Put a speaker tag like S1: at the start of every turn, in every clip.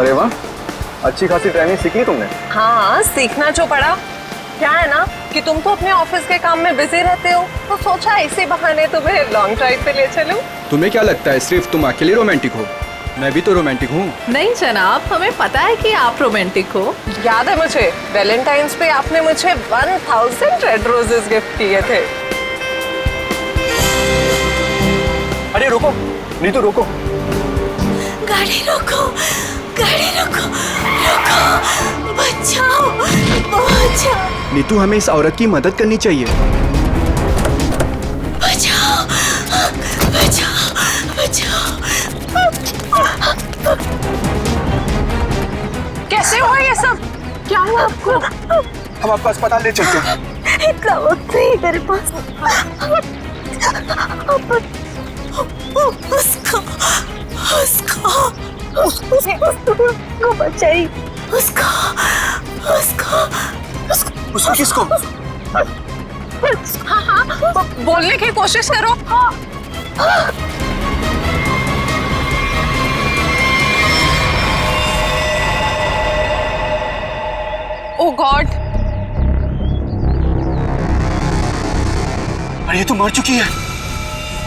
S1: अरे वाह, अच्छी खासी ट्रेनिंग सीखी तुमने।
S2: हाँ, सीखना जो पड़ा। क्या है ना कि तुम तो अपने ऑफिस के काम में बिजी रहते हो, तो सोचा इसी बहाने तुम्हें लॉन्ग ड्राइव पे ले चलूं।
S3: तुम्हें क्या लगता है सिर्फ तुम अकेले रोमांटिक हो? मैं भी तो रोमांटिक हूँ।
S4: नहीं जनाब, हमें पता है कि आप रोमांटिक हो।
S2: याद है मुझे, वैलेंटाइंस पे आपने मुझे 1000 रेड रोजेस गिफ्ट किए थे।
S1: अरे रुको नीतू, रोको।
S5: गाड़ी रोको, गाड़ी रोको, रोको, बचाओ, बचाओ,
S3: नीतू, हमें इस औरत की मदद करनी चाहिए।
S5: बचाओ, बचाओ, बचाओ।
S2: कैसे हुआ ये सब? क्या हुआ आपको?
S1: हम आपको अस्पताल ले चलते हैं।
S5: इतना वक्त नहीं मेरे पास। उसको बचाई,
S1: उसको किसको?
S2: हाँ, बोलने की कोशिश करो। ओह गॉड,
S1: अरे ये तो मर चुकी है।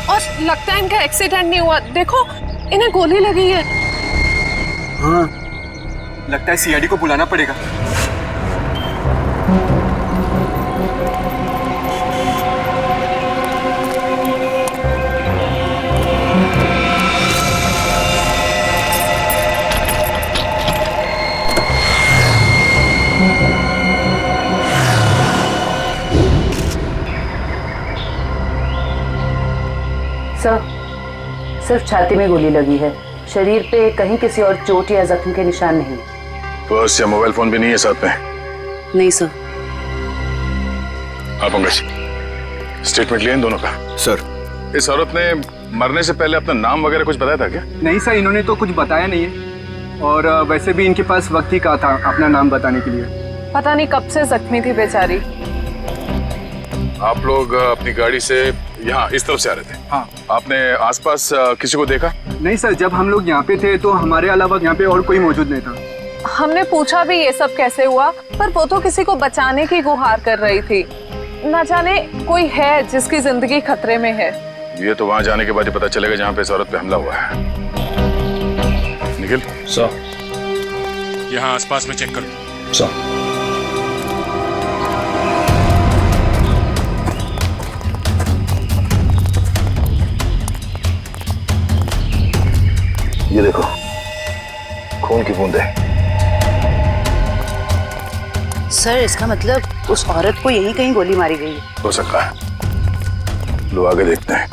S2: और लगता है इनका एक्सीडेंट नहीं हुआ। देखो, इन्हें गोली लगी है।
S1: हाँ, लगता है सीआईडी को बुलाना पड़ेगा।
S6: सर, सिर्फ छाती में गोली लगी है, शरीर पे कहीं किसी और चोट या जख्म के निशान नहीं।
S7: पर्स या मोबाइल फोन भी नहीं है साथ में?
S6: नहीं सर।
S7: हाँ पंकज, स्टेटमेंट लिया इन दोनों का?
S3: सर,
S7: इस औरत ने मरने से पहले अपना नाम वगैरह कुछ बताया था क्या?
S1: नहीं सर, इन्होंने तो कुछ बताया नहीं है, और वैसे भी इनके पास वक्त ही कहा था अपना नाम बताने के लिए।
S2: पता नहीं कब से जख्मी थी बेचारी।
S7: आप लोग अपनी गाड़ी से यहाँ इस तरफ से आ रहे थे?
S1: हाँ।
S7: आपने आसपास किसी को देखा?
S1: नहीं सर, जब हम लोग यहाँ पे थे तो हमारे अलावा यहाँ पे और कोई मौजूद नहीं था।
S2: हमने पूछा भी ये सब कैसे हुआ, पर वो तो किसी को बचाने की गुहार कर रही थी। न जाने कोई है जिसकी जिंदगी खतरे में है।
S7: ये तो वहाँ जाने के बाद ही पता चलेगा जहाँ पे इस औरत पे हमला हुआ है। निखिल
S8: सर, यहाँ आसपास में चेक करो।
S3: सर।
S7: ये देखो, खून की बूंदें।
S6: सर, इसका मतलब उस औरत को यहीं कहीं गोली मारी गई है।
S7: हो सकता है, लो आगे देखते हैं।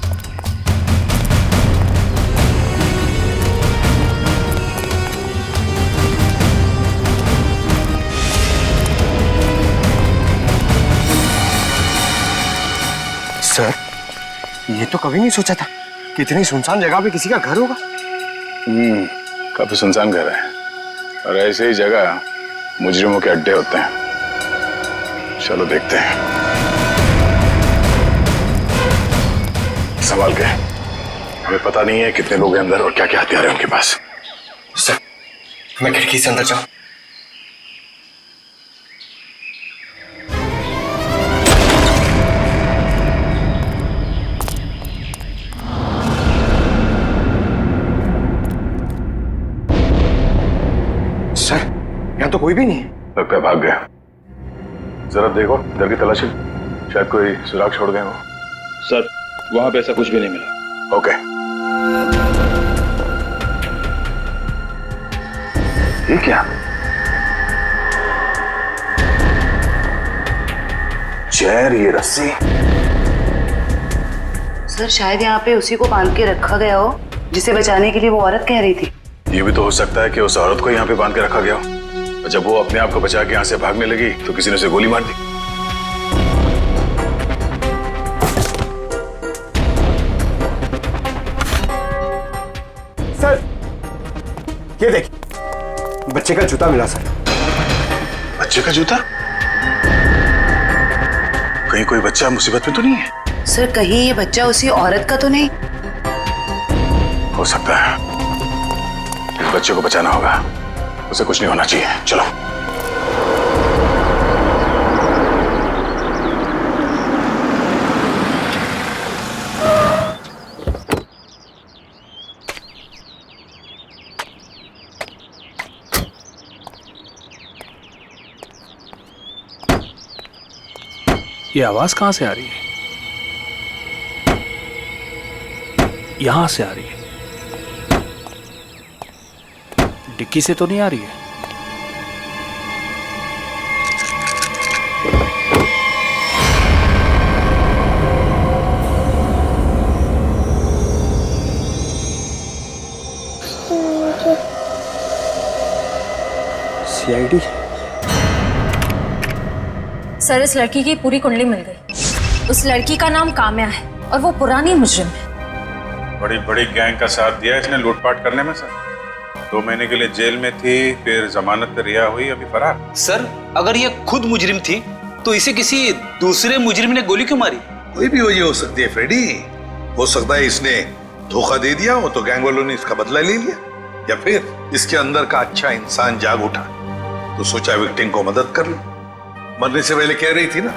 S1: सर, ये तो कभी नहीं सोचा था कि इतनी सुनसान जगह पे किसी का घर होगा।
S7: काफी सुनसान घर है, और ऐसे ही जगह मुजरिमों के अड्डे होते हैं। चलो देखते हैं। संभाल के, हमें पता नहीं है कितने लोग हैं अंदर और क्या क्या हथियार है उनके पास।
S1: सर, मैं खिड़की से अंदर जाऊं? सर, यहाँ तो कोई भी नहीं है।
S7: लगता है भाग गया। जरा देखो इधर की तलाशी, शायद कोई सुराग छोड़ गए हो।
S8: सर, वहां पे ऐसा कुछ भी नहीं मिला।
S7: ओके, ये क्या? चेयर, ये रस्सी।
S6: सर, शायद यहाँ पे उसी को बांध के रखा गया हो जिसे बचाने के लिए वो औरत कह रही थी।
S7: ये भी तो हो सकता है कि उस औरत को यहाँ पे बांध के रखा गया हो, और जब वो अपने आप को बचा के यहाँ से भागने लगी तो किसी ने उसे गोली मार दी।
S1: सर, ये देखिए, बच्चे का जूता मिला सर।
S7: बच्चे का जूता? कहीं कोई बच्चा मुसीबत में तो नहीं है?
S6: सर, कहीं ये बच्चा उसी औरत का तो नहीं?
S7: हो सकता है। इस बच्चे को बचाना होगा। उसे कुछ नहीं होना चाहिए। चलो।
S3: ये आवाज कहां से आ रही है? यहां से आ रही है। डिक्की से तो नहीं आ रही है।
S1: सीआईडी।
S5: सर, इस लड़की की पूरी कुंडली मिल गई। उस लड़की का नाम काम्या है और वो पुरानी मुजरिम है।
S7: बड़ी बड़ी गैंग का साथ दिया इसने लूटपाट करने में। सर 2 महीने के लिए जेल में थी, फिर जमानत पे रिहा हुई, अभी फरार।
S9: सर अगर ये खुद मुजरिम थी तो इसे किसी दूसरे मुजरिम ने गोली क्यों मारी?
S10: कोई भी वजह हो सकती है फ्रेडी। हो सकता है इसने धोखा दे दिया हो तो गैंग वालों ने इसका बदला ले लिया, या फिर इसके अंदर का अच्छा इंसान जाग उठा तो सोचा विक्टिम को मदद कर ले। मरने से पहले कह रही थी ना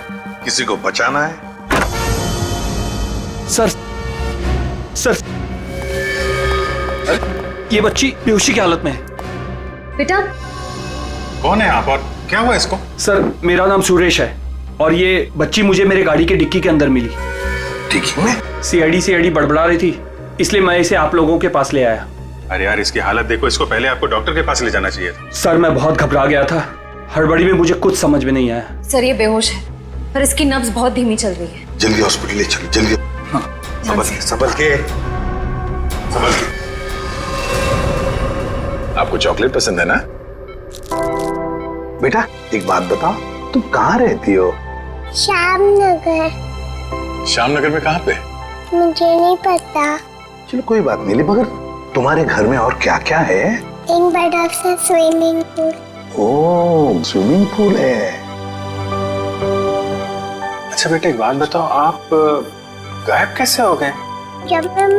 S10: किसी को बचाना है।
S3: सर ये बच्ची बेहोशी की हालत में है।
S5: बेटा,
S7: कौन है आप और क्या हुआ इसको?
S3: सर मेरा नाम सुरेश है और ये बच्ची मुझे मेरे गाड़ी के डिक्की के अंदर मिली।
S10: डिक्की में?
S3: सीआईडी बड़बड़ा रही थी, इसलिए मैं इसे आप लोगों के पास ले आया।
S7: अरे यार इसकी हालत देखो, इसको पहले आपको डॉक्टर के पास ले जाना चाहिए था।
S3: सर मैं बहुत घबरा गया था, हड़बड़ी में मुझे कुछ समझ में नहीं आया।
S5: सर ये बेहोश है पर इसकी नब्ज बहुत धीमी चल रही है।
S10: जल्दी हॉस्पिटल ले चलो, जल्दी। हाँ, संभल के।
S7: आपको चॉकलेट पसंद है ना?
S10: बेटा एक बात बताओ, तुम कहाँ रहती हो?
S5: श्यामनगर।
S7: श्यामनगर में कहाँ पे?
S5: मुझे नहीं पता।
S10: चलो कोई बात नहीं, मगर तुम्हारे घर में और क्या क्या है?
S5: एक बड़ा सा स्विमिंग पूल।
S10: ओह, स्विमिंग पूल है।
S7: अच्छा बेटा एक बात बताओ, आप गायब कैसे हो गए?
S5: जब हम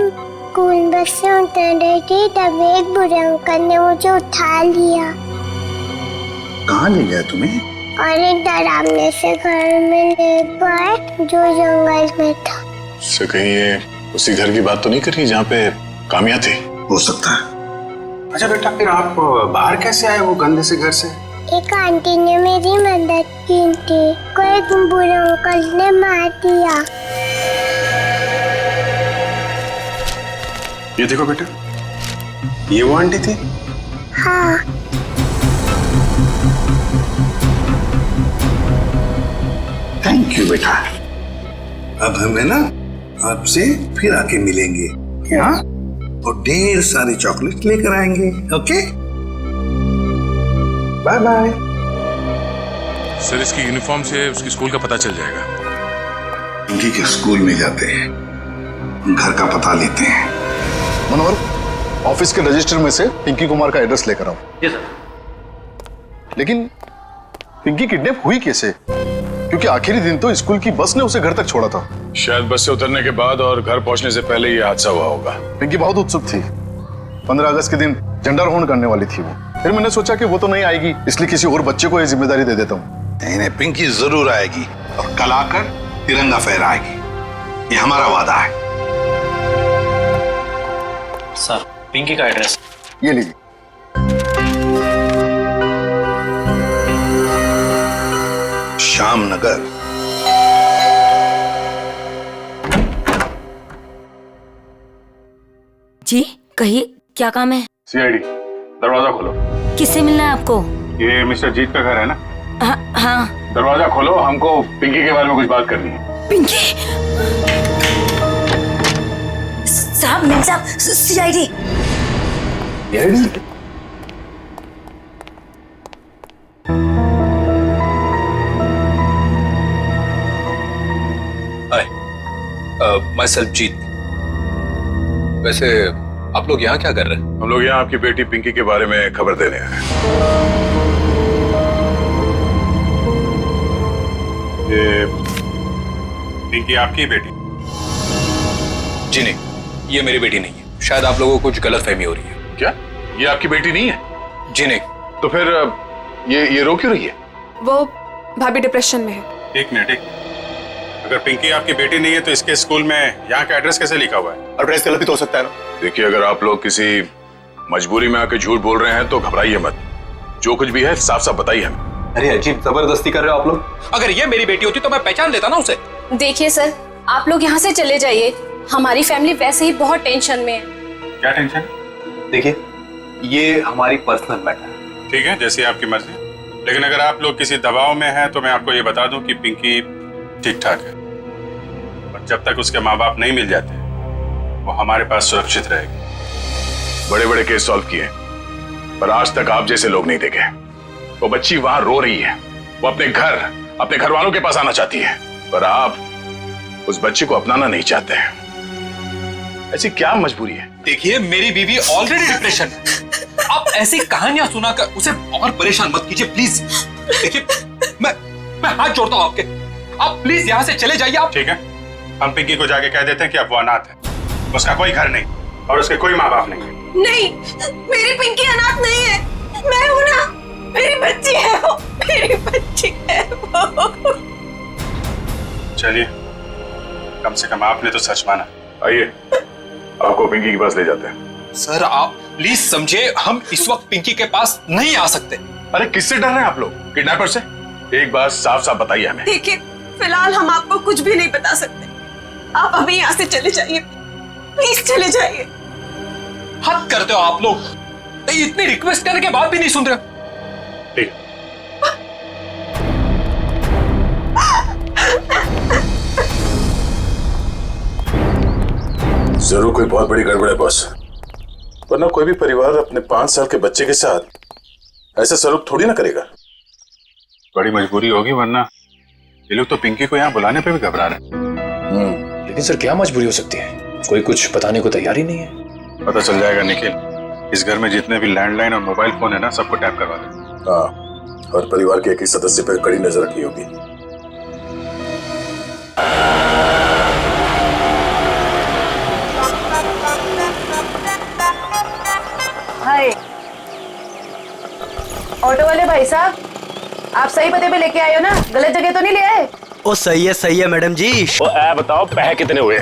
S5: स्कूल बस से उतर रही थी तब एक बुरे अंकल ने मुझे उठा लिया
S10: कहाँ ले गया तुम्हें?
S5: और एक डरावने से घर में ले गए जो जंगल में था।
S7: उससे कहीं ये उसी घर की बात तो नहीं कर रही जहाँ पे काम्या थी?
S10: हो सकता है।
S7: अच्छा बेटा फिर आप बाहर कैसे आए वो गंदे से घर से?
S5: एक आंटी ने मेरी मदद की थी, कोई बुरे अंकल ने मार दिया।
S7: ये देखो बेटा, ये वो आंटी थी?
S5: हाँ।
S10: थैंक यू बेटा। अब हम है ना आपसे फिर आके मिलेंगे, हाँ? और ढेर सारी चॉकलेट लेकर आएंगे। Okay, bye bye.
S8: सर इसकी यूनिफॉर्म से उसकी स्कूल का पता चल जाएगा।
S10: इनकी के स्कूल में जाते हैं, घर का पता लेते हैं।
S1: मनोहर, ऑफिस के रजिस्टर में से पिंकी कुमार का एड्रेस लेकर आओ।
S9: जी सर।
S1: लेकिन पिंकी किडनैप हुई कैसे? क्योंकि आखिरी दिन तो स्कूल की बस ने उसे घर तक छोड़ा था।
S7: शायद बस से उतरने के बाद और घर पहुंचने से पहले ये हादसा हुआ होगा।
S1: पिंकी बहुत उत्सुक थी। 15 अगस्त के दिन झंडारोहण करने वाली थी वो। फिर मैंने सोचा कि वो तो नहीं आएगी, इसलिए किसी और बच्चे को ये जिम्मेदारी दे देता हूँ।
S10: नहीं, पिंकी जरूर आएगी और कल आकर तिरंगा फहराएगी, ये हमारा वादा है।
S9: सर पिंकी का एड्रेस
S1: ये लीजिए।
S10: श्यामनगर।
S5: जी कहिए, क्या काम है?
S7: सीआईडी, दरवाजा खोलो।
S5: किससे मिलना है आपको?
S7: ये मिस्टर जीत का घर है ना?
S5: हाँ।
S7: दरवाजा खोलो, हमको पिंकी के बारे में कुछ बात करनी है।
S5: पिंकी साहब, मिल साहब, सीआईडी।
S9: माय सेल्फ जीत। वैसे आप लोग यहाँ क्या कर रहे हैं?
S7: हम लोग यहाँ आपकी बेटी पिंकी के बारे में खबर देने आए हैं। ये पिंकी आपकी बेटी?
S9: जी नहीं, ये मेरी बेटी नहीं है। शायद आप लोगों को कुछ गलतफहमी हो रही है।
S7: क्या ये आपकी बेटी नहीं है?
S9: जी नहीं,
S7: तो फिर ये रो क्यों रही है?
S2: वो भाभी डिप्रेशन में है।
S11: एक मिनट। अगर पिंकी आपकी बेटी नहीं है तो इसके स्कूल में यहाँ का एड्रेस कैसे लिखा हुआ है?
S7: एड्रेस गलत भी तो हो सकता है ना। देखिए, अगर आप लोग किसी मजबूरी में आके झूठ बोल रहे हैं तो घबराइए मत। जो कुछ भी है साफ साफ बताइए हमें।
S9: अरे अजीब जबरदस्ती कर रहे हो आप लोग। अगर ये मेरी बेटी होती तो मैं पहचान लेता ना उसे।
S12: देखिए सर, आप लोग यहाँ से चले जाइए। हमारी फैमिली वैसे ही बहुत टेंशन में है।
S11: क्या टेंशन?
S9: देखिए, ये हमारी पर्सनल मैटर है।
S11: ठीक है, जैसी आपकी मर्जी। लेकिन अगर आप लोग किसी दबाव में हैं तो मैं आपको ये बता दूं कि पिंकी ठीक ठाक है, और जब तक उसके माँ बाप नहीं मिल जाते वो हमारे पास सुरक्षित रहेगी।
S7: बड़े बड़े केस सॉल्व किए, पर आज तक आप जैसे लोग नहीं देखे। वो बच्ची वहां रो रही है, वो अपने घर वालों के पास आना चाहती है, पर आप उस बच्ची को अपनाना नहीं चाहते हैं। ऐसी क्या मजबूरी है?
S9: देखिए, मेरी बीवी ऑलरेडी डिप्रेशन है। आप ऐसी कहानियां सुनाकर उसे और परेशान मत कीजिए प्लीज। देखिए, मैं हाथ जोड़ता हूं आपके। आप प्लीज यहाँ से चले जाइए। आप
S11: ठीक है, हम पिंकी को जाके कह देते हैं कि अब वो अनाथ है, उसका कोई घर नहीं और उसके कोई माँ बाप नहीं है।
S2: नहीं, मेरी पिंकी अनाथ नहीं है। मैं हूं ना, मेरी बच्ची है वो, मेरी बच्ची है वो।
S11: चलिए, कम से कम आपने तो सच माना।
S7: आइए, आपको पिंकी के पास ले जाते हैं।
S9: सर, आप प्लीज समझे, हम इस वक्त पिंकी के पास नहीं आ सकते।
S7: अरे किससे डर रहे हैं आप लोग? किडनैपर से? एक बात साफ साफ बताइए हमें।
S2: देखिए, फिलहाल हम आपको कुछ भी नहीं बता सकते। आप अभी यहाँ से चले जाइए, प्लीज चले जाइए।
S9: हद करते हो आप लोग। इतनी रिक्वेस्ट करने के बाद भी नहीं सुन रहे।
S11: ठीक।
S7: जरूर कोई बहुत बड़ी गड़बड़ है बॉस, वरना कोई भी परिवार अपने 5 साल के बच्चे के साथ ऐसा सलूक थोड़ी ना करेगा।
S11: बड़ी मजबूरी होगी, वरना ये लोग तो पिंकी को यहाँ बुलाने पे भी घबरा रहे हैं।
S3: लेकिन सर, क्या मजबूरी हो सकती है? कोई कुछ बताने को तैयार ही नहीं है।
S11: पता चल जाएगा निखिल। इस घर में जितने भी लैंडलाइन और मोबाइल फोन है ना, सबको टैप करवा दे।
S7: हाँ, और परिवार के एक ही सदस्य पर कड़ी नजर रखनी होगी।
S6: हाय, ऑटो वाले भाई साहब, आप सही पते पे लेके आए हो ना? गलत जगह तो नहीं ले आए?
S13: ओ सही है मैडम जी।
S14: ओ बताओ, पैसे कितने हुए?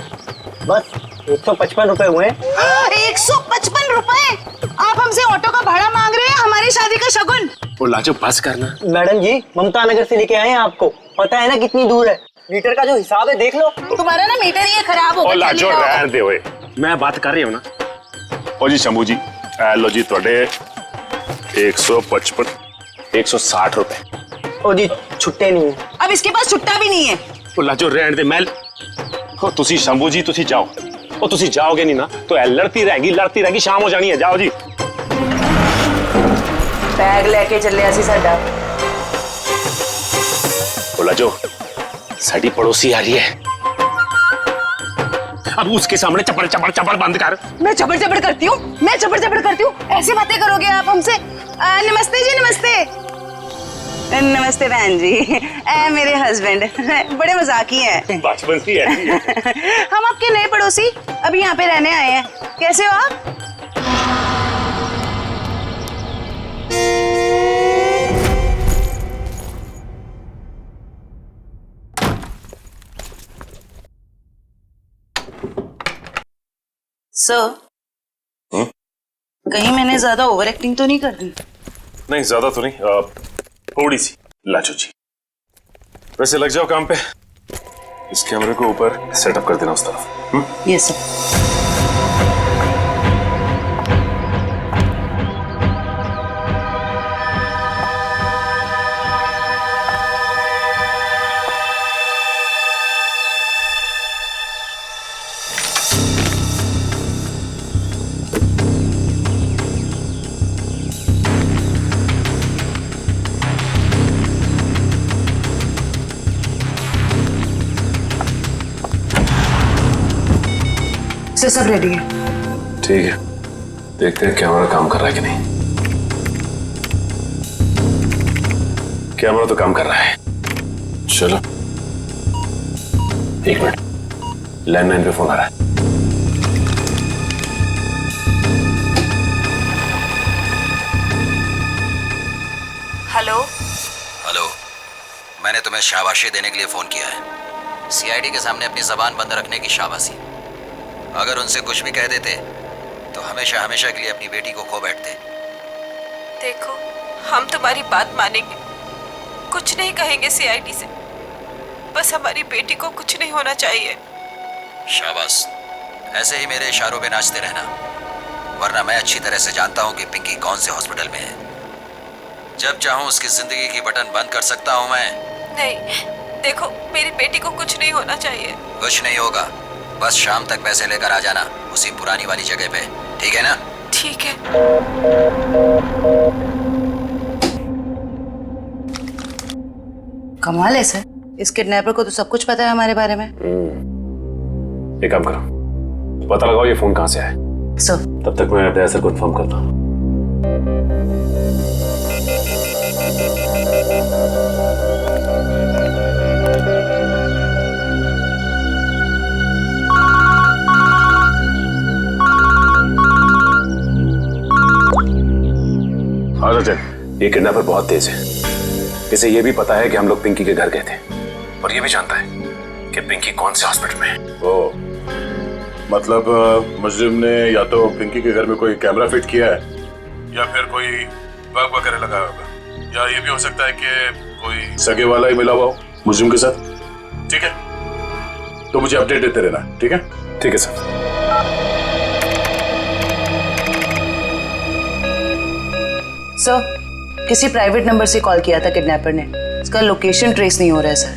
S13: बस 155 रुपए हुए।
S15: 155 रुपए? आप हमसे ऑटो का भाड़ा मांग रहे हैं हमारी शादी का शगुन?
S14: ओ लाजो, बस करना।
S13: मैडम जी, ममता नगर से लेके आए हैं आपको। पता है ना कितनी दूर है? मीटर का जो हिसाब है देख लो।
S15: तुम्हारा ना मीटर ही खराब हो
S14: गया। ओ लाजो, रहने दे ओए, मैं बात कर रही हूँ ना। ओ जी शंभू जी, लो जी थोड़े 155 160 रुपए।
S13: ओ जी, छुट्टे नहीं है।
S15: अब इसके पास छुट्टा भी नहीं है।
S14: ओ लाजो, रहने दे। मैं तुसी शंभू जी, तुसी जाओ। ओ तुसी जाओगे नहीं ना तो लड़ती रहेगी, शाम हो जानी है। जाओ जी।
S6: बैग लेके चले ऐसी साडा।
S14: ओ लाजो, साडी पड़ोसी आ रही है, अब उसके सामने चपड़ चपड़ चपड़ बंद कर।
S15: मैं चपड़ चपड़ करती हूँ? मैं चपड़ चपड़ करती हूँ? ऐसी बातें करोगे आप हमसे? नमस्ते जी, नमस्ते। नमस्ते बहन जी। मेरे हस्बैंड बड़े मजाकी हैं।
S14: बचपन से ऐसी है।
S15: हम आपके नए पड़ोसी अभी यहाँ पे रहने आए हैं। कैसे हो आप? सर, कहीं मैंने ज्यादा ओवर एक्टिंग तो नहीं कर दी?
S14: नहीं, ज्यादा तो नहीं, थोड़ी सी। लाजो जी, वैसे लग जाओ काम पे। इस कैमरे को ऊपर सेटअप कर देना उस तरफ।
S15: Yes sir. सब रेडी है।
S14: ठीक है, देखते हैं कैमरा काम कर रहा है कि नहीं। कैमरा तो काम कर रहा है। चलो 1 मिनट, लैंडलाइन पे फोन आ रहा है।
S16: मैंने तुम्हें शाबाशी देने के लिए फोन किया है। सीआईडी के सामने अपनी जबान बंद रखने की शाबाशी। अगर उनसे कुछ भी कह देते तो हमेशा हमेशा के लिए अपनी बेटी को खो बैठते।
S17: देखो, हम तुम्हारी बात मानेंगे, कुछ नहीं कहेंगे सीआईडी से। बस हमारी बेटी को कुछ नहीं होना चाहिए।
S16: शाबाश, ऐसे ही मेरे इशारों पे नाचते रहना, वरना मैं अच्छी तरह से जानता हूँ कि पिंकी कौन से हॉस्पिटल में है। जब चाहूँ उसकी जिंदगी की बटन बंद कर सकता हूँ मैं।
S17: नहीं, देखो, मेरी बेटी को कुछ नहीं होना चाहिए।
S16: कुछ नहीं होगा, बस शाम तक पैसे लेकर आ जाना उसी पुरानी वाली जगह पे, ठीक है ना?
S17: ठीक है।
S15: कमाल है सर, इस किडनैपर को तो सब कुछ पता है हमारे बारे में।
S14: एक काम करो, पता लगाओ ये फोन कहाँ से आया।
S15: सर
S14: तब तक मैं दया सर को इन्फॉर्म करता हूँ।
S7: हाँ सचिन,
S14: ये किडनैपर बहुत तेज है। इसे ये भी पता है कि हम लोग पिंकी के घर गए थे, और ये भी जानता है कि पिंकी कौन से हॉस्पिटल में है।
S7: ओ, मतलब मुजरिम ने या तो पिंकी के घर में कोई कैमरा फिट किया है या फिर कोई बग वगैरह लगाया होगा, या ये भी हो सकता है कि कोई सगे वाला ही मिला हुआ हो मुजरिम के साथ। ठीक है, तो मुझे अपडेट देते रहना, ठीक है?
S14: ठीक है सर।
S15: सर, किसी प्राइवेट नंबर से कॉल किया था किडनैपर ने, इसका लोकेशन ट्रेस नहीं हो रहा है सर।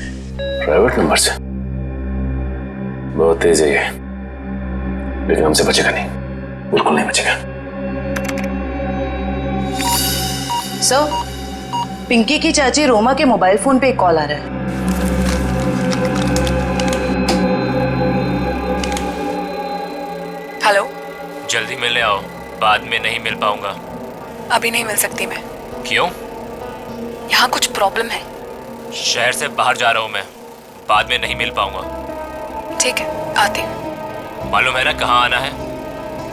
S14: प्राइवेट नंबर से? बहुत तेज है ये, लेकिन हमसे बचेगा नहीं, बिल्कुल नहीं बचेगा।
S15: सर, पिंकी की चाची रोमा के मोबाइल फोन पे एक कॉल आ रहा है।
S2: हेलो,
S18: जल्दी मिलने आओ, बाद में नहीं मिल पाऊंगा।
S2: अभी नहीं मिल सकती मैं।
S18: क्यों?
S2: यहाँ कुछ प्रॉब्लम है।
S18: शहर से बाहर जा रहा हूँ मैं, बाद में नहीं मिल पाऊंगा।
S2: ठीक है, आती हूँ।
S18: मालूम है ना कहाँ आना है?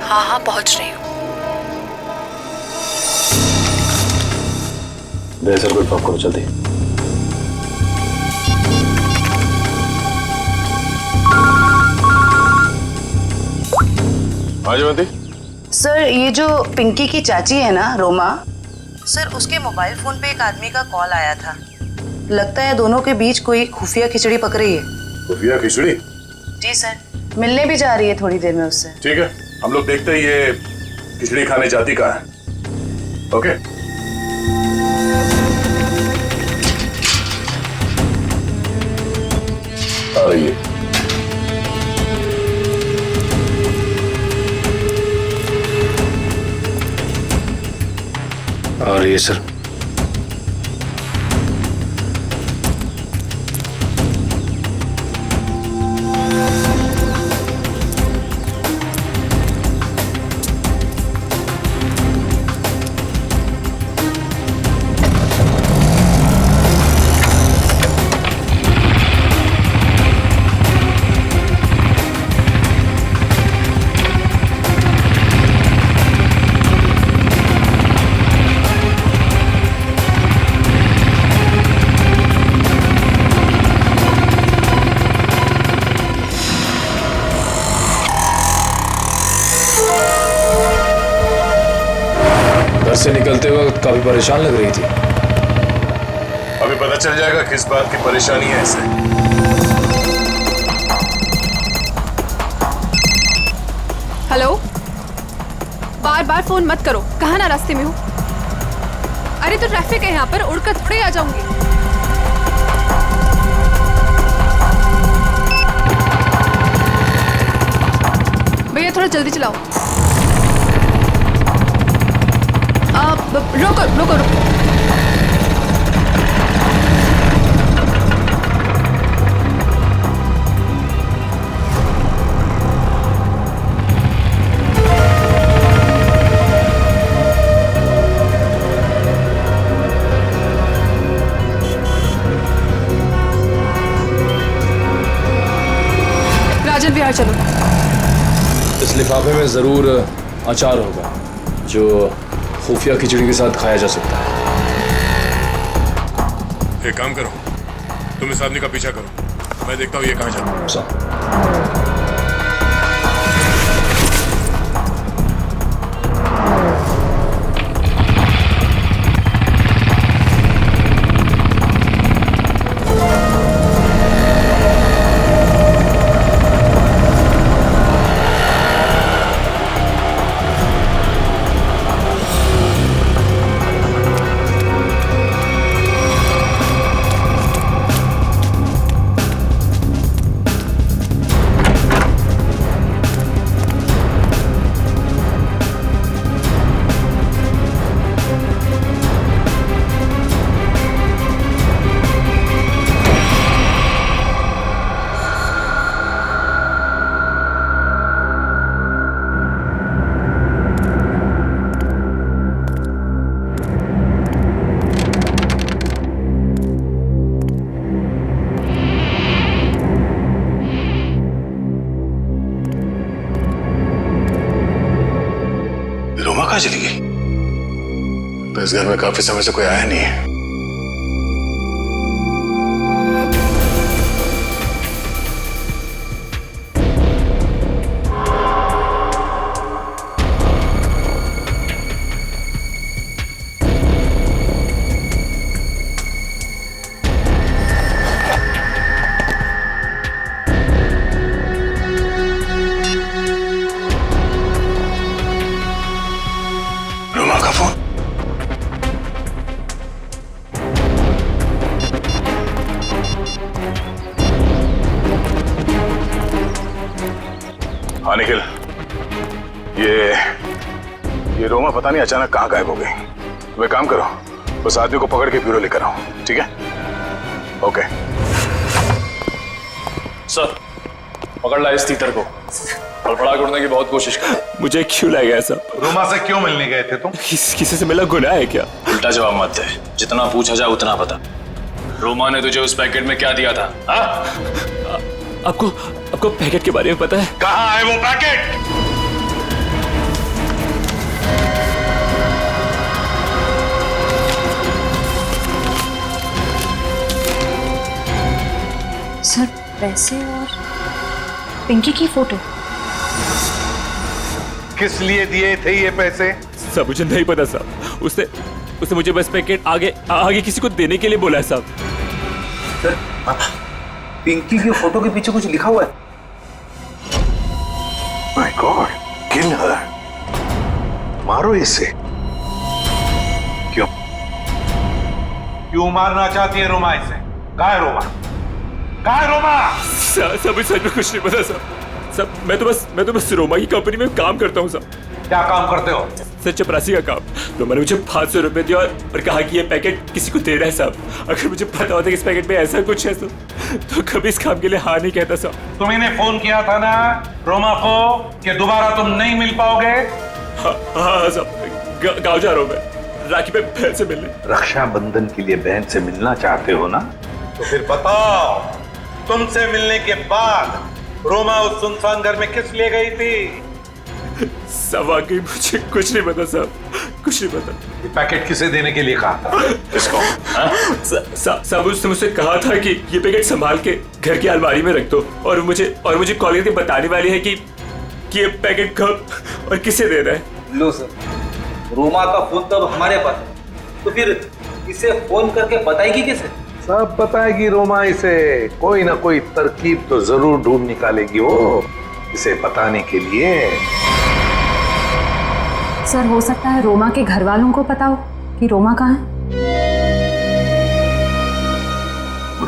S2: हाँ हाँ, पहुँच रही हूँ।
S14: दया सर को इन्फॉर्म करो जल्दी।
S7: हाँ जयवंती।
S15: सर, ये जो पिंकी की चाची है ना, रोमा, सर उसके मोबाइल फोन पे एक आदमी का कॉल आया था। लगता है दोनों के बीच कोई खुफिया खिचड़ी पक रही है।
S7: खुफिया खिचड़ी?
S15: जी सर, मिलने भी जा रही है थोड़ी देर में उससे।
S7: ठीक है, हम लोग देखते ही ये खिचड़ी खाने जाती कहाँ है। ओके। आ रही है।
S3: आ रही है सर।
S19: से निकलते वक्त काफी परेशान लग रही थी।
S7: अभी पता चल जाएगा किस बात की परेशानी है इसे।
S20: हेलो, बार बार फोन मत करो, कहाँ ना रास्ते में हूँ। अरे तो ट्रैफिक है यहाँ पर, उड़कर थोड़े आ जाऊंगी। भैया थोड़ा जल्दी चलाओ। रोको रोको रोको। राजन विहार चलो।
S19: इस लिफाफे में जरूर अचार होगा जो खुफिया खिचड़ी के साथ खाया जा सकता है।
S11: एक काम करो,
S8: तुम इस आदमी का पीछा करो, मैं देखता हूँ ये कहाँ जाता है।
S1: रोमा कहाँ चली गई? तो इस घर में काफी समय से कोई आया नहीं है। रोमा का फोन। हाँ निखिल, ये रोमा पता नहीं अचानक कहाँ गायब हो गई। तुम एक काम करो, उस आदमी को पकड़ के ब्यूरो लेकर आओ, ठीक है? ओके
S19: सर, पकड़ ला इस तीतर को। फड़फड़ा उड़ने की बहुत कोशिश कर।
S3: मुझे क्यों लाया गया सब?
S10: रोमा से क्यों मिलने गए थे तुम?
S3: किसी से मिला गुनाह है क्या?
S19: उल्टा जवाब मत दे, जितना पूछा जाए उतना बता। रोमा ने तुझे उस पैकेट में क्या दिया था?
S3: आपको पैकेट के बारे में पता है?
S10: कहाँ है वो पैकेट?
S12: सर पैसे और पिंकी की फोटो।
S10: किस लिए दिए थे ये पैसे?
S3: सब मुझे नहीं पता साहब। उसने मुझे बस पैकेट आगे किसी को देने के लिए बोला है साहब।
S9: सर, पिंकी की फोटो के पीछे कुछ लिखा हुआ है।
S10: माय गॉड, किल हर। मारो इसे। क्यों मारना चाहती है रोमा इसे? कहाँ है रोमा? कहाँ है रोमा?
S3: सब सच में कुछ नहीं पता साहब। सब मैं तो बस रोमा की कंपनी में काम करता हूँ साहब।
S10: क्या काम करते हो?
S3: सर, चपरासी का काम। रोमा ने मुझे 500 रुपए दिया और कहा कि ये पैकेट किसी को दे रहा है साहब। अगर मुझे पता होता कि इस पैकेट में ऐसा कुछ है तो कभी इस काम के लिए हाँ नहीं कहता साहब।
S10: तुमने फोन किया था ना रोमा को कि दोबारा तुम नहीं मिल पाओगे?
S3: हाँ साहब, गाँव जा रहा हूँ मैं राखी पे बहन से मिलने।
S10: रक्षाबंधन के लिए बहन से मिलना चाहते हो ना? तो फिर बताओ, तुमसे मिलने के बाद रोमा उस सुनसान घर में किस लिए गई थी?
S3: सब वाकई मुझे कुछ नहीं पता साहब, कुछ नहीं पता।
S10: ये पैकेट किसे देने के लिए कहा? किसको?
S3: साहब उसने मुझसे कहा था कि ये पैकेट संभाल के घर की अलमारी में रख दो और मुझे कॉल करके बताने वाली है कि ये पैकेट कब और किसे दे रहा है।
S9: लो सर, रोमा का फोन तब हमारे पास है, तो फिर इसे फोन करके बताएगी किसे?
S10: सब बताएगी रोमा इसे। कोई ना कोई तरकीब तो जरूर ढूंढ निकालेगी वो इसे बताने के लिए।
S12: सर, हो सकता है रोमा के घर वालों को पता हो कि रोमा कहाँ है।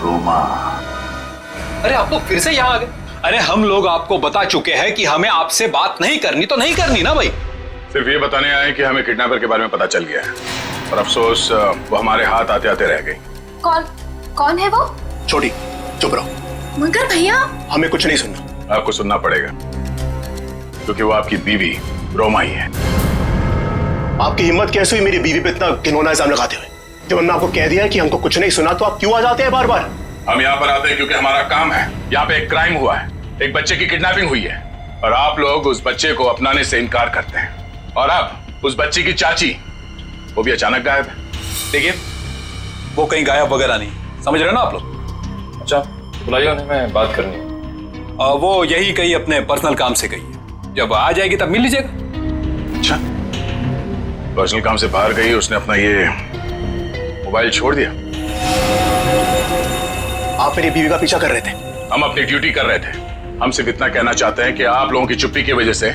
S10: रोमा?
S9: अरे आप लोग फिर से यहाँ आ गए। अरे हम लोग आपको बता चुके हैं कि हमें आपसे बात नहीं करनी, तो नहीं करनी ना भाई।
S7: सिर्फ ये बताने आए कि हमें किडनैपर के बारे में पता चल गया है और अफसोस वो हमारे हाथ आते आते रह गई।
S12: कौन है वो?
S9: छोटी, चुप रहो।
S12: मगर भैया,
S7: हमें कुछ नहीं सुनना। आपको सुनना पड़ेगा क्योंकि वो आपकी बीवी रोमा ही है।
S21: आपकी हिम्मत कैसे हुई मेरी बीवी पे इतना घिनौना इल्जाम लगाते हुए? जब हमने आपको कह दिया है कि हमको कुछ नहीं सुना तो आप क्यों आ जाते हैं बार बार?
S7: हम यहाँ पर आते हैं क्योंकि हमारा काम है। यहाँ पे एक क्राइम हुआ है, एक बच्चे की किडनैपिंग हुई है और आप लोग उस बच्चे को अपनाने से इनकार करते हैं। और अब उस बच्ची की चाची वो भी अचानक गायब है।
S9: देखिए, वो कहीं गायब वगैरह नहीं, समझ रहे हो ना आप लोग?
S19: अच्छा बुलाइए उन्हें, मैं बात करनी है।
S9: वो यही गई अपने पर्सनल काम से गई है, जब आ जाएगी तब मिल लीजिएगा।
S7: अच्छा, पर्सनल काम से बाहर गई, उसने अपना ये मोबाइल छोड़ दिया।
S21: आप मेरी बीवी का पीछा कर रहे थे।
S7: हम अपनी ड्यूटी कर रहे थे। हम सिर्फ इतना कहना चाहते हैं कि आप लोगों की चुप्पी की वजह से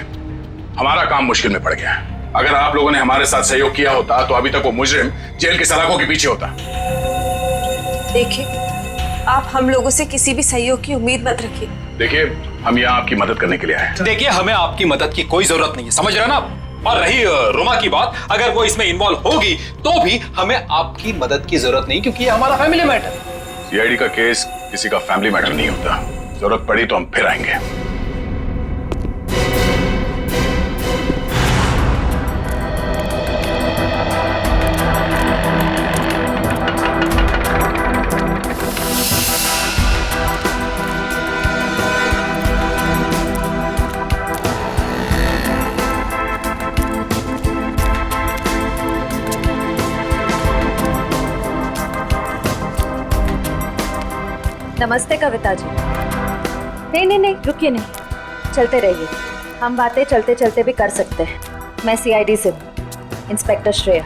S7: हमारा काम मुश्किल में पड़ गया है। अगर आप लोगों ने हमारे साथ सहयोग किया होता तो अभी तक वो मुजरिम जेल के सलाखों के पीछे होता।
S17: देखिए, आप हम लोगों से किसी भी सहयोग की उम्मीद मत रखिए।
S7: देखिए, हम यहाँ आपकी मदद करने के लिए आए हैं।
S9: देखिए, हमें आपकी मदद की कोई जरूरत नहीं है, समझ रहे हैं ना आप? और रही रोमा की बात, अगर वो इसमें इन्वॉल्व होगी तो भी हमें आपकी मदद की जरूरत नहीं, क्योंकि ये हमारा फैमिली मैटर है।
S7: सीआईडी का केस किसी का फैमिली मैटर नहीं होता। जरूरत पड़ी तो हम फिर आएंगे।
S6: नमस्ते कविता जी। नहीं, रुकिए नहीं, चलते रहिए। हम बातें चलते चलते भी कर सकते हैं। मैं सीआईडी से हूँ, इंस्पेक्टर श्रेया।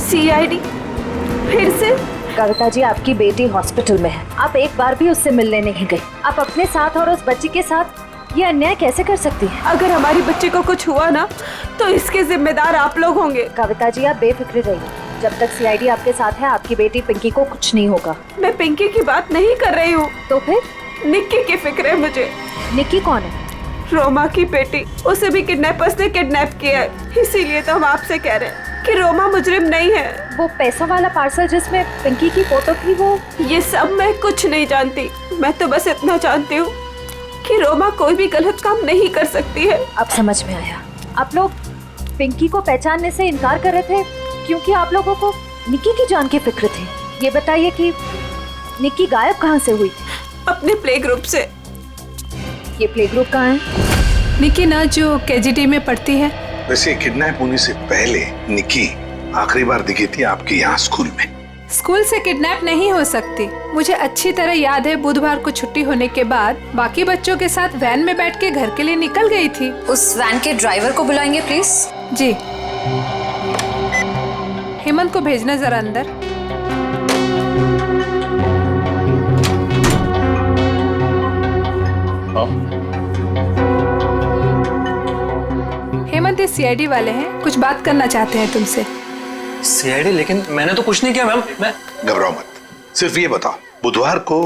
S17: सीआईडी? फिर से?
S6: कविता जी, आपकी बेटी हॉस्पिटल में है, आप एक बार भी उससे मिलने नहीं गई। आप अपने साथ और उस बच्ची के साथ ये अन्याय कैसे कर सकती हैं?
S17: अगर हमारी बच्ची को कुछ हुआ ना तो इसके जिम्मेदार आप लोग होंगे।
S6: कविता जी, आप बेफिक्र रहिए। जब तक सीआईडी आपके साथ है, आपकी बेटी पिंकी को कुछ नहीं होगा।
S17: मैं पिंकी की बात नहीं कर रही हूँ।
S6: तो फिर?
S17: निक्की की फिक्र है मुझे।
S6: निक्की कौन है?
S17: रोमा की बेटी। उसे भी किडनैपर्स ने किडनैप किया है, इसीलिए तो हम आपसे कह रहे हैं कि रोमा मुजरिम नहीं है।
S6: वो पैसा वाला पार्सल जिसमें पिंकी की फोटो थी, वो?
S17: ये सब मैं कुछ नहीं जानती। मैं तो बस इतना जानती हूँ कि रोमा कोई भी गलत काम नहीं कर सकती है।
S6: अब समझ में आया। आप लोग पिंकी को पहचानने से इनकार कर रहे थे क्योंकि आप लोगों को निक्की की जान की फिक्र थी। ये बताइए कि निक्की गायब कहाँ से हुई थी?
S17: अपने प्ले ग्रुप से।
S6: ये प्ले ग्रुप कहाँ है?
S17: निक्की ना जो केजीडी में पढ़ती है।
S10: वैसे किडनैप होने से पहले निक्की आखिरी बार दिखी थी आपके यहाँ स्कूल में।
S20: स्कूल से किडनैप नहीं हो सकती। मुझे अच्छी तरह याद है, बुधवार को छुट्टी होने के बाद बाकी बच्चों के साथ वैन में बैठ के घर के लिए निकल गई थी।
S12: उस वैन के ड्राइवर को बुलाएंगे प्लीज।
S20: जी। हेमंत को भेजना जरा अंदर। हेमंत, ये सीआईडी वाले हैं, कुछ बात करना चाहते हैं तुमसे।
S21: सीआईडी? लेकिन मैंने तो कुछ नहीं किया मैम। मैं
S10: घबराओ मत, सिर्फ ये बताओ, बुधवार को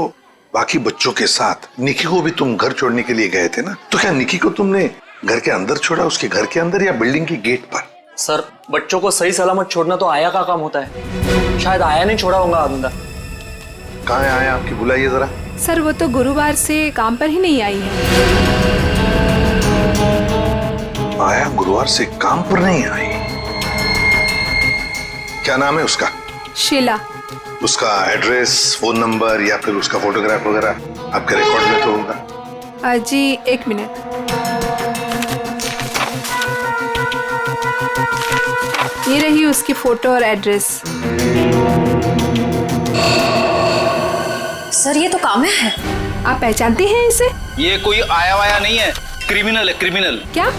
S10: बाकी बच्चों के साथ निक्की को भी तुम घर छोड़ने के लिए गए थे ना? तो क्या निक्की को तुमने घर के अंदर छोड़ा, उसके घर के अंदर या बिल्डिंग की गेट पर?
S21: सर, बच्चों को सही सलामत छोड़ना तो आया का काम होता है। शायद आया नहीं छोड़ा होगा अंदर।
S10: कहाँ है आया आपकी? बुलाइए जरा।
S20: सर, वो तो गुरुवार से काम पर ही नहीं आई है।
S10: आया गुरुवार से काम पर नहीं आई? क्या नाम है उसका?
S20: शीला।
S10: उसका एड्रेस, फोन नंबर या फिर उसका फोटोग्राफ वगैरह आपके रिकॉर्ड में तो होगा?
S20: जी, एक मिनट। ये रही उसकी फोटो और एड्रेस।
S12: सर, ये तो काम्या है।
S20: आप पहचानती हैं इसे?
S9: ये कोई आया वाया नहीं है, क्रिमिनल है, क्रिमिनल।
S20: क्या?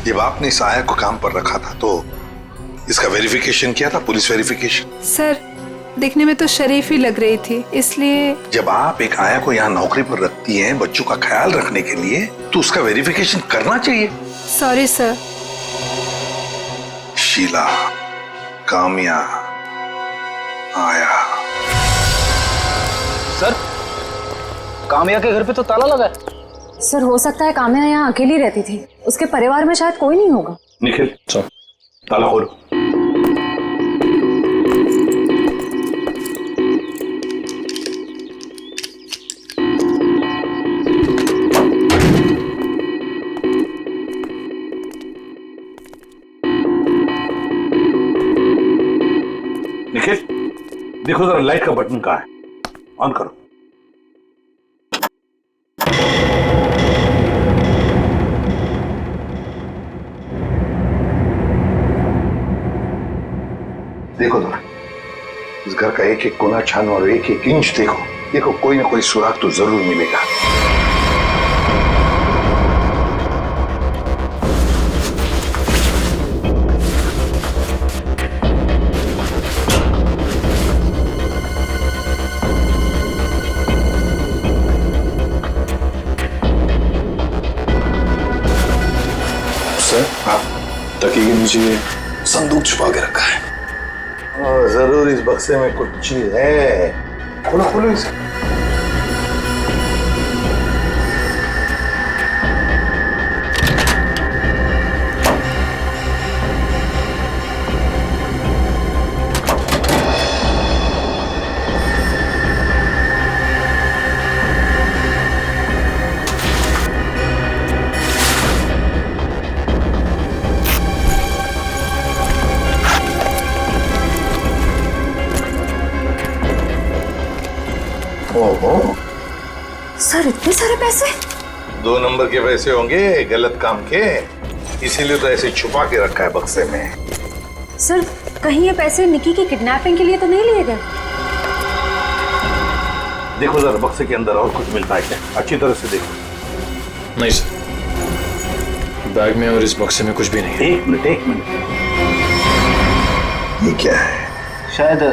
S10: जब आपने इस आया को काम पर रखा था तो इसका वेरिफिकेशन किया था, पुलिस वेरिफिकेशन?
S20: सर, दिखने में तो शरीफ ही लग रही थी, इसलिए।
S10: जब आप एक आया को यहाँ नौकरी पर रखती हैं बच्चों का ख्याल रखने के लिए, तो उसका वेरिफिकेशन करना चाहिए।
S20: Sorry sir.
S10: शीला, काम्या, आया।
S21: सर, काम्या के घर पे तो ताला लगा है।
S12: सर, हो सकता है काम्या यहाँ अकेली रहती थी, उसके परिवार में शायद कोई नहीं होगा।
S10: निखिल, चल ताला खोलो। निखिल, देखो जरा लाइट का बटन कहाँ है, ऑन करो। देखो जरा, इस घर का एक एक कोना छानो और एक एक इंच देखो। देखो कोई ना कोई सुराग तो जरूर मिलेगा।
S1: सर, हाँ, तकिए के नीचे संदूक छुपा के रखा है।
S10: जरूर इस बक्से में कुछ चीज है। खोलो खोलो इसे। ओहो,
S6: सर इतने सारे पैसे?
S10: 2 नंबर के पैसे होंगे गलत काम के, इसीलिए तो ऐसे छुपा के रखा है बक्से में।
S6: सर कहीं ये पैसे निकी की किडनैपिंग के लिए तो नहीं लिए गए?
S10: देखो जरा बक्से के अंदर और कुछ मिलता है क्या, अच्छी तरह से देखो।
S19: नहीं सर, बैग में और इस बक्से में कुछ भी नहीं है।
S10: एक मिनट। ये क्या है?
S13: शायद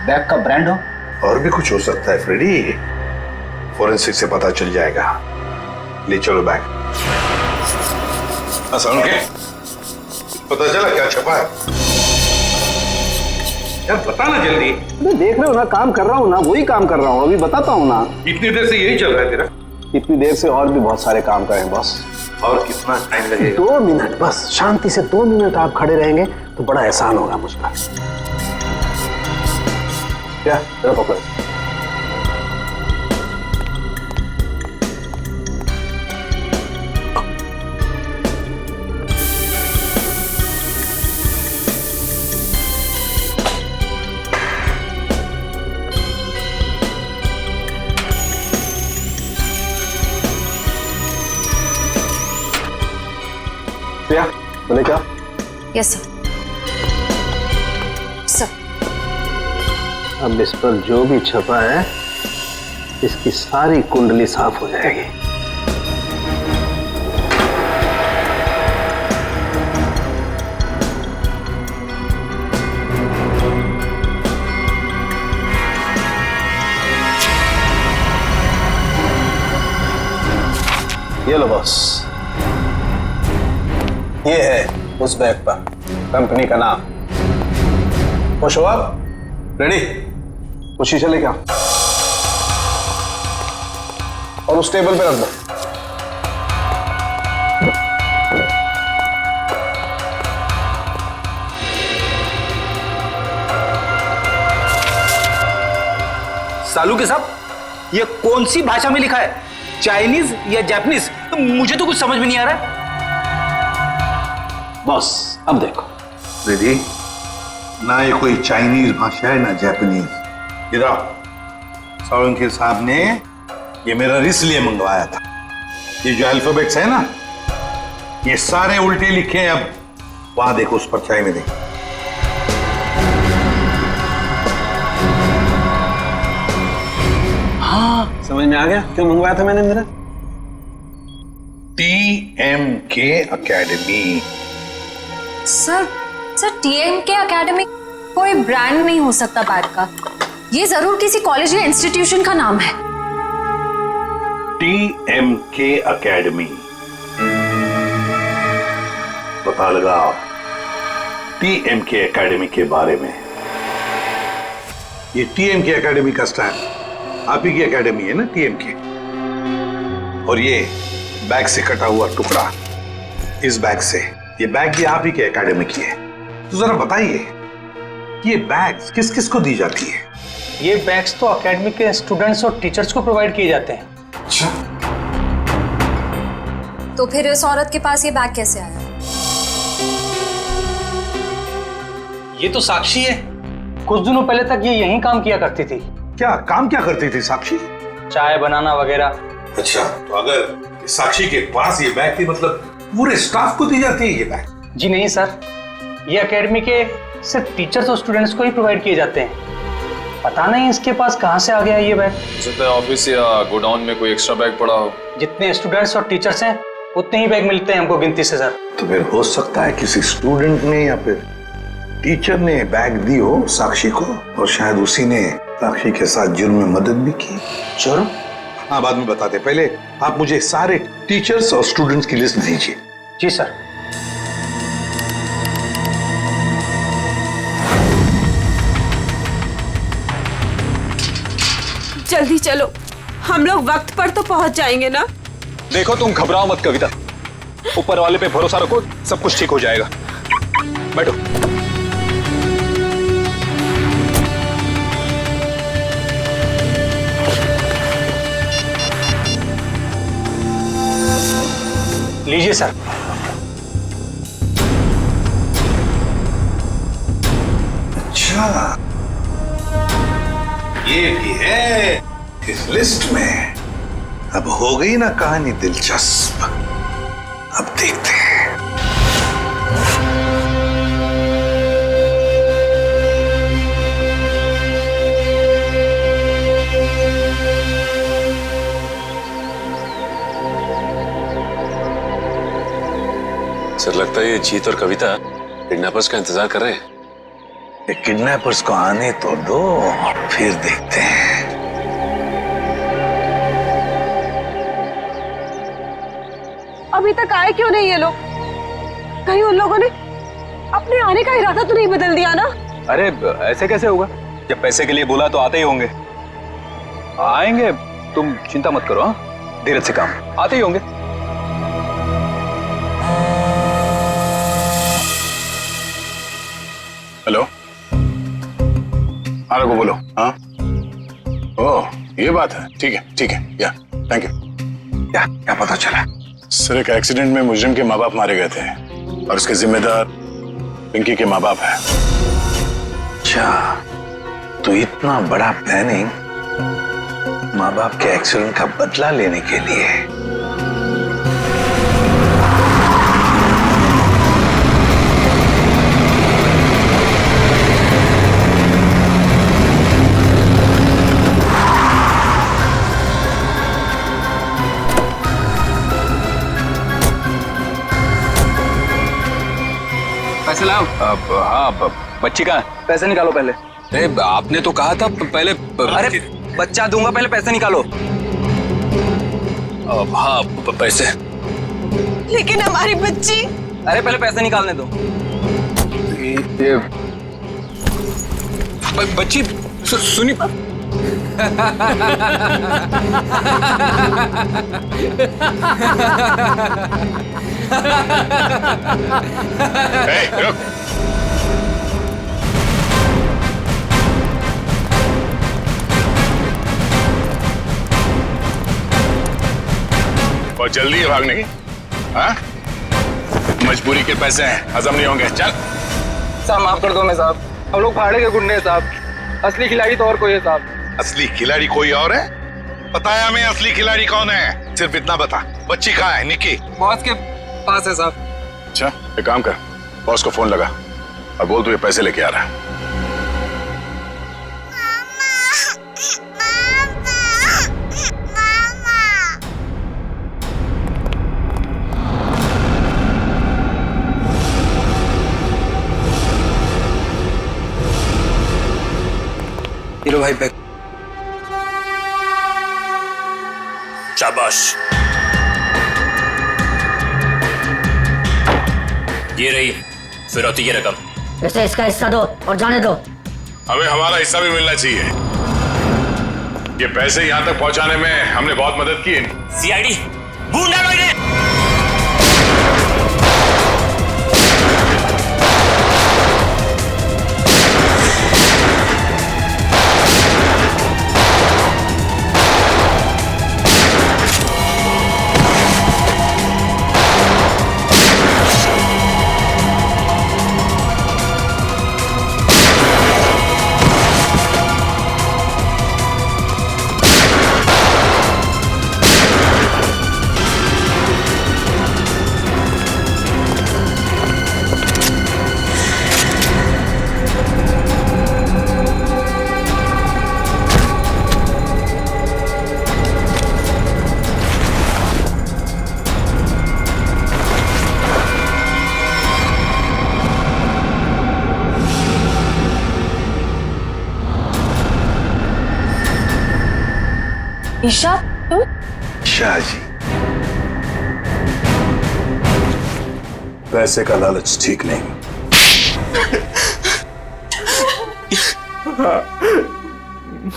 S13: बैग का ब्रांड हो।
S10: और भी कुछ हो सकता है फ्रेडी, फोरेंसिक से पता चल जाएगा। ले चलो बैग। असलम के पता चला क्या छपा है? यार बता ना जल्दी।
S4: देख रहे हो ना, काम कर रहा हूँ ना, वही काम कर रहा हूँ, अभी बताता हूँ ना।
S10: इतनी देर से यही चल रहा है तेरा?
S4: इतनी देर से और भी बहुत सारे काम करें बॉस।
S10: और कितना टाइम लगेगा?
S4: 2 मिनट बस, शांति से 2 मिनट आप खड़े रहेंगे तो बड़ा एहसान होगा मुझ पर। क्या जरा पकड़ो। प्रिया, बोले क्या?
S6: Yes sir.
S4: अब इस पर जो भी छपा है, इसकी सारी कुंडली साफ हो जाएगी। ये लो बॉस, ये है उस बैग पर कंपनी का नाम। खुश हो आप? रेडी? वो शीशा लेके आओ और उस टेबल पे रख दो।
S9: सालू के साहब, ये कौन सी भाषा में लिखा है? चाइनीज या जापानीज? तो मुझे तो कुछ समझ में नहीं आ रहा है।
S4: बॉस अब देखो।
S10: रेडी? ना ये कोई चाइनीज भाषा है ना जापानीज। इधर सालुंके साहब ने ये मेरा इसलिए मंगवाया था। ये जो अल्फाबेट्स है ना, ये सारे उल्टे लिखे हैं। अब वहां देखो, उस परछाई में देखो।
S4: हाँ समझ में आ गया क्यों मंगवाया था मैंने मेरा।
S10: TMK academy.
S6: Sir TMK academy कोई ब्रांड नहीं हो सकता बैग का, ये जरूर किसी कॉलेज या इंस्टीट्यूशन का नाम है।
S10: TMK अकेडमी, पता लगाओ TMK अकेडमी के बारे में। ये TMK अकेडमी का स्टैंड आप ही की अकेडमी है ना, TMK। और ये बैग से कटा हुआ टुकड़ा, इस बैग से, ये बैग भी आप ही के अकेडमी की है। तो जरा बताइए, ये बैग्स किस किस को दी जाती है?
S13: ये बैग्स तो अकेडमी के स्टूडेंट्स और टीचर्स को प्रोवाइड किए जाते हैं।
S10: अच्छा,
S6: तो फिर इस औरत के पास ये बैग कैसे आया?
S13: ये तो साक्षी है, कुछ दिनों पहले तक ये यहीं काम किया करती थी।
S10: क्या काम क्या करती थी साक्षी?
S13: चाय बनाना वगैरह।
S10: अच्छा, तो अगर साक्षी के पास ये बैग थी, मतलब पूरे स्टाफ को दी जाती है ये बैग?
S13: जी नहीं सर, ये एकेडमी के सिर्फ टीचर्स और स्टूडेंट्स को ही प्रोवाइड किए जाते हैं। पता नहीं इसके पास कहाँ से आ गया ये बैग।
S14: हो सकता है ऑफिस या गोडाउन में कोई एक्स्ट्रा बैग पड़ा हो।
S13: जितने स्टूडेंट्स और टीचर्स हैं उतने ही बैग मिलते हैं हमको गिनती से सर।
S10: तो फिर हो सकता है किसी स्टूडेंट ने या फिर टीचर ने बैग दी हो साक्षी को, और शायद उसी ने साक्षी के साथ जुर्म में मदद भी की।
S13: जुर्म?
S10: हाँ, बाद में बताते, पहले आप मुझे सारे टीचर्स और स्टूडेंट्स की लिस्ट दीजिए।
S13: जी सर।
S17: जल्दी चलो, हम लोग वक्त पर तो पहुंच जाएंगे ना।
S9: देखो तुम घबराओ मत कविता, ऊपर वाले पे भरोसा रखो, सब कुछ ठीक हो जाएगा। बैठो।
S13: लीजिए सर।
S10: अच्छा, ये भी है इस लिस्ट में। अब हो गई ना कहानी दिलचस्प। अब देखते हैं।
S14: सर लगता है ये जीत और कविता किडनैपर्स का इंतजार कर रहे हैं।
S10: ये किडनैपर्स को आने तो दो, फिर देखते हैं।
S2: अभी तक आए क्यों नहीं ये लोग? कहीं उन लोगों ने अपने आने का इरादा तो नहीं बदल दिया ना?
S9: अरे ऐसे कैसे होगा? जब पैसे के लिए बोला तो आते ही होंगे। आएंगे, तुम चिंता मत करो। हाँ, धीरज से काम, आते ही होंगे।
S7: हेलो, हाँ रघु बोलो। हाँ, ओह ये बात है, ठीक है, या थैंक यू।
S10: क्या पता चला?
S7: सर एक एक्सीडेंट में मुजरिम के माँ बाप मारे गए थे और उसके जिम्मेदार पिंकी के माँ बाप है।
S10: अच्छा, तो इतना बड़ा प्लानिंग माँ बाप के एक्सीडेंट का बदला लेने के लिए।
S9: पैसे लाओ। हाँ, बच्ची कहाँ है? पैसे निकालो पहले। अरे आपने तो कहा था पहले। अरे बच्चा दूंगा, पहले पैसे निकालो। हाँ पैसे।
S17: लेकिन हमारी बच्ची।
S9: अरे पहले पैसे निकालने दो। ये बच्ची सुनी।
S7: रुक। बहुत जल्दी है भागने की। हाँ? मजबूरी के पैसे हैं, हजम नहीं होंगे। चल।
S9: साहब माफ कर दो मैं साहब, हम लोग भाड़े के गुंडे हैं साहब, असली खिलाड़ी तो और कोई है साहब।
S10: असली खिलाड़ी कोई और है? बताया हमें असली खिलाड़ी कौन है, सिर्फ इतना बता। बच्ची कहाँ है? निक्की
S9: बॉस के पास है साहब।
S7: अच्छा एक काम कर, बॉस को फोन लगा और बोल तू ये पैसे लेके आ रहा है।
S9: लो भाई बैग।
S18: शाबाश, ये रही फिरौती की रकम।
S5: इसे इसका हिस्सा दो और जाने दो।
S7: हमें हमारा हिस्सा भी मिलना चाहिए। ये पैसे यहाँ तक पहुँचाने में हमने बहुत मदद की।
S18: सीआईडी बूंदा भाई ने।
S12: ईशा तुम?
S10: शाह जी,
S7: पैसे का लालच ठीक नहीं।
S3: हाँ,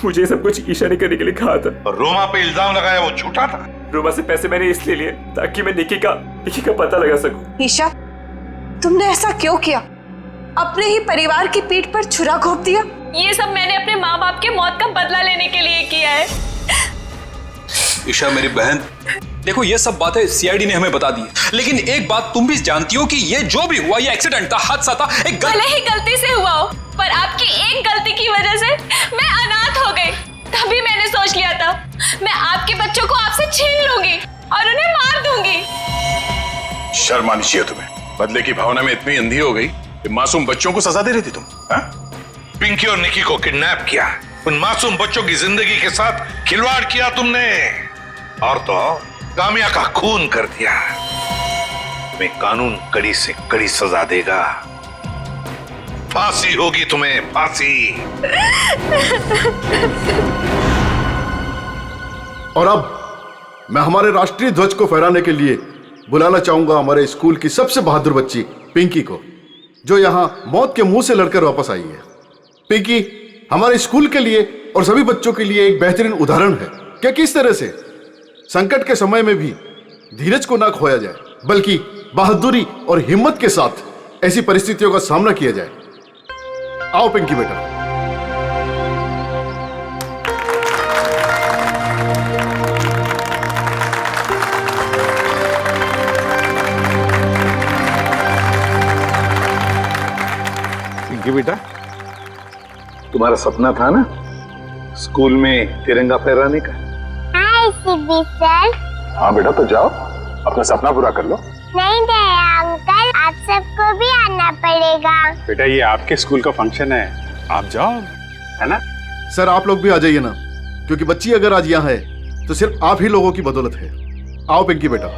S3: मुझे सब कुछ ईशा ने करने के लिए कहा था।
S10: और रोमा पे इल्जाम लगाया वो झूठा था।
S3: रोमा से पैसे मैंने इसलिए लिए ताकि मैं निकी का पता लगा सकूं।
S15: ईशा, तुमने ऐसा क्यों किया? अपने ही परिवार की पीठ पर छुरा घोंप दिया।
S12: ये सब मैंने अपने माँ बाप के मौत का बदला लेने के लिए किया है।
S9: ईशा मेरी बहन, देखो ये सब बातें सीआईडी ने हमें बता दी, लेकिन एक बात तुम भी जानती हो कि ये जो भी हुआ ये एक्सीडेंट था, हादसा था, एक
S12: भले ही गलती से हुआ हो, पर आपकी एक गलती की वजह से मैं अनाथ हो गई। तभी मैंने सोच लिया था मैं आपके बच्चों को आपसे छीन लूंगी और उन्हें मार दूंगी।
S7: शर्म आनी चाहिए तुम्हें। बदले की भावना में इतनी अंधी हो गई कि मासूम बच्चों को सजा दे रही थी तुम। हा?
S10: पिंकी और निकी को किडनैप किया, उन मासूम बच्चों की जिंदगी के साथ खिलवाड़ किया तुमने, और तो कामिया का खून कर दिया। तुम्हें कानून कड़ी से कड़ी सजा देगा। फांसी होगी तुम्हें, फांसी।
S1: और अब मैं हमारे राष्ट्रीय ध्वज को फहराने के लिए बुलाना चाहूंगा हमारे स्कूल की सबसे बहादुर बच्ची पिंकी को, जो यहां मौत के मुंह से लड़कर वापस आई है। पिंकी हमारे स्कूल के लिए और सभी बच्चों के लिए एक बेहतरीन उदाहरण है कि किस तरह से संकट के समय में भी धीरज को ना खोया जाए, बल्कि बहादुरी और हिम्मत के साथ ऐसी परिस्थितियों का सामना किया जाए। आओ पिंकी बेटा।
S10: पिंकी बेटा, तुम्हारा सपना था ना स्कूल में तिरंगा फहराने का?
S16: सर।
S7: हाँ बेटा, तो जाओ अपना सपना पूरा कर लो।
S16: नहीं अंकल, आप सबको भी आना पड़ेगा।
S11: बेटा ये आपके स्कूल का फंक्शन है, आप जाओ, है ना?
S1: सर आप लोग भी आ जाइए ना, क्योंकि बच्ची अगर आज यहाँ है तो सिर्फ आप ही लोगों की बदौलत है। आओ पिंकी बेटा।